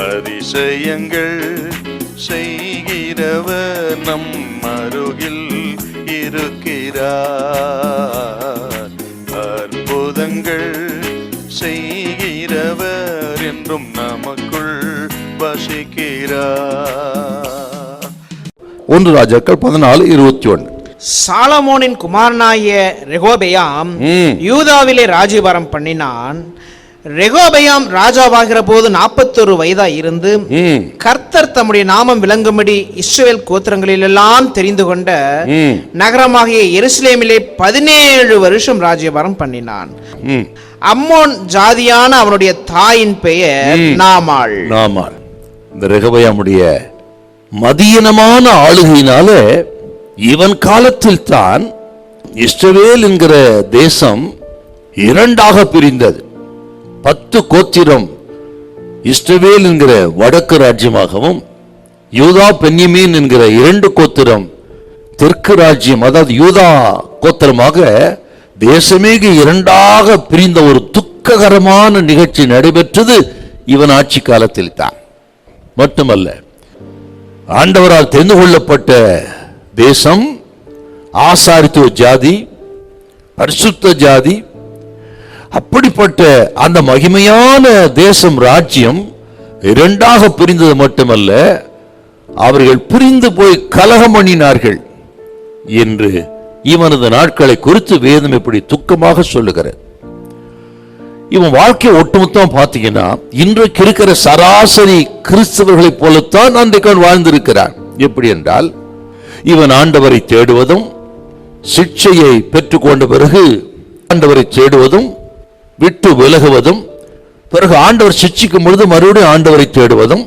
அதிசயங்கள் செய்கிறவர் நம் அருகில் இருக்கிறார். அற்புதங்கள் செய்கிறவர் என்றும் நமக்குள் வசிக்கிறார். 1 ராஜாக்கள் 14:21. சாலமோனின் குமாரனாகிய ரெகோபெயாம் யூதாவிலே ராஜ்யபாரம் பண்ணினான். ரெகோபெயாம் ராஜாவாகிற போது 41 வயதா இருந்து கர்த்தர் தம்முடைய நாமம் விளங்கும்படி இஸ்ரவேல் கோத்திரங்களிலெல்லாம் தெரிந்து கொண்ட நகரமாகிய எருசலேமிலே 17 வருஷம் ராஜ்யபாரம் பண்ணினான். அம்மோன் ஜாதியான அவனுடைய தாயின் பெயர் நாமாள். இந்த ரெகோபெயாமுடைய மதியனமான ஆளுகையினால இவன் காலத்தில் தான் இஸ்ரவேல் என்கிற தேசம் 2ஆக பிரிந்தது. 10 கோத்திரம் இஸ்ரவேல் என்கிற வடக்கு ராஜ்யமாகவும் யூதா பென்யமீன் என்கிற 2 கோத்திரம் தெற்கு ராஜ்யம், அதாவது யூதா கோத்திரமாக தேசமே 2ஆக பிரிந்த ஒரு துக்ககரமான நிகழ்ச்சி நடைபெற்றது இவன் ஆட்சி காலத்தில் தான். மட்டுமல்ல, ஆண்டவரால் தெரிந்து கொள்ளப்பட்ட தேசம் ஆசாரித்துவ ஜாதி, பரிசுத்த ஜாதி, அப்படிப்பட்ட அந்த மகிமையான தேசம் ராஜ்யம் 2ஆக பிரிந்தது மட்டுமல்ல, அவர்கள் பிரிந்து போய் கலகம் பண்ணினார்கள் என்று இவனது நாட்களை குறித்து வேதம் எப்படி துக்கமாக சொல்லுகிறது. இவன் வாழ்க்கை ஒட்டுமொத்தம் பார்த்தீங்கன்னா இன்றைக்கு இருக்கிற சராசரி கிறிஸ்தவர்களை போலத்தான் அன்றைக்கு வாழ்ந்திருக்கிறான். எப்படி என்றால், இவன் ஆண்டவரை தேடுவதும், சிக்ஷையை பெற்றுக்கொண்ட பிறகு ஆண்டவரை தேடுவதும், விட்டு விலகுவதும், பிறகு ஆண்டவர் சிக்ஷிக்கும் பொழுது மறுபடியும் ஆண்டவரை தேடுவதும்,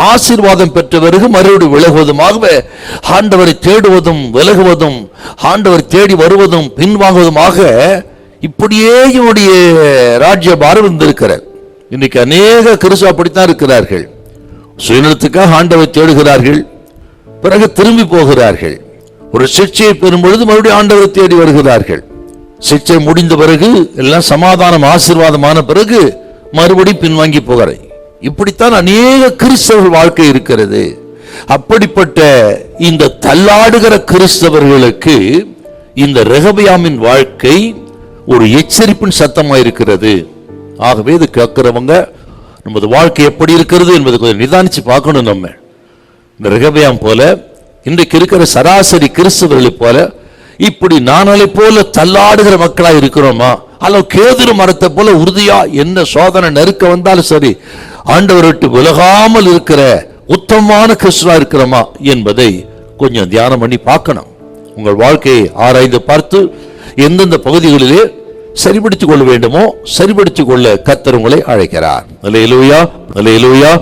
ஆசீர்வாதம் பெற்ற பிறகு மறுபடியும் விலகுவதுமாகவே ஆண்டவரை தேடுவதும் விலகுவதும், ஆண்டவர் தேடி வருவதும் பின்வாங்குவதுமாக இப்படியே இவனுடைய ராஜ்யபாரம் இருந்திருக்கிறார். இன்னைக்கு அநேக கிறிஸ்தவர்கள் அப்படித்தான் இருக்கிறார்கள். சுயநலத்துக்காக ஆண்டவரை தேடுகிறார்கள், பிறகு திரும்பி போகிறார்கள். ஒரு சிக்ஷையை பெறும் பொழுது மறுபடியும் ஆண்டவரை தேடி வருகிறார்கள். சிக்ஷை முடிந்த பிறகு எல்லாம் சமாதானம் ஆசீர்வாதமான பிறகு மறுபடியும் பின்வாங்கி போகிறார். இப்படித்தான் அநேக கிறிஸ்தவர்கள் வாழ்க்கை இருக்கிறது. அப்படிப்பட்ட இந்த தள்ளாடுகிற கிறிஸ்தவர்களுக்கு இந்த ரெகொபெயாமின் வாழ்க்கை ஒரு எச்சரிப்பின் சத்தமாக இருக்கிறது. ஆகவே இது கேட்கிறவங்க நமது வாழ்க்கை எப்படி இருக்கிறது என்பதை கொஞ்சம் நிதானிச்சு பார்க்கணும். நம்ம இந்த ரெகொபெயாம் போல இன்றைக்கு இருக்கிற சராசரி கிறிஸ்தவர்களை போல இப்படி நானலை போல தள்ளாடுகிற மக்களா இருக்கிறோமா, அல்லது கேதுரு மரத்தை போல உறுதியா என்ன சோதனை நெருக்க வந்தாலும் சரி ஆண்டவரை விட்டு விலகாமல் இருக்கிற உத்தமமான கிறிஸ்துவா இருக்கிறோமா என்பதை கொஞ்சம் தியானம் பண்ணி பார்க்கணும். உங்கள் வாழ்க்கையை ஆராய்ந்து பார்த்து எந்தெந்த பகுதிகளிலே சரிபடுத்திக் கொள்ள வேண்டுமோ சரிபடுத்திக் கொள்ள கர்த்தர் உங்களை அழைக்கிறார். அல்லேலூயா, அல்லேலூயா.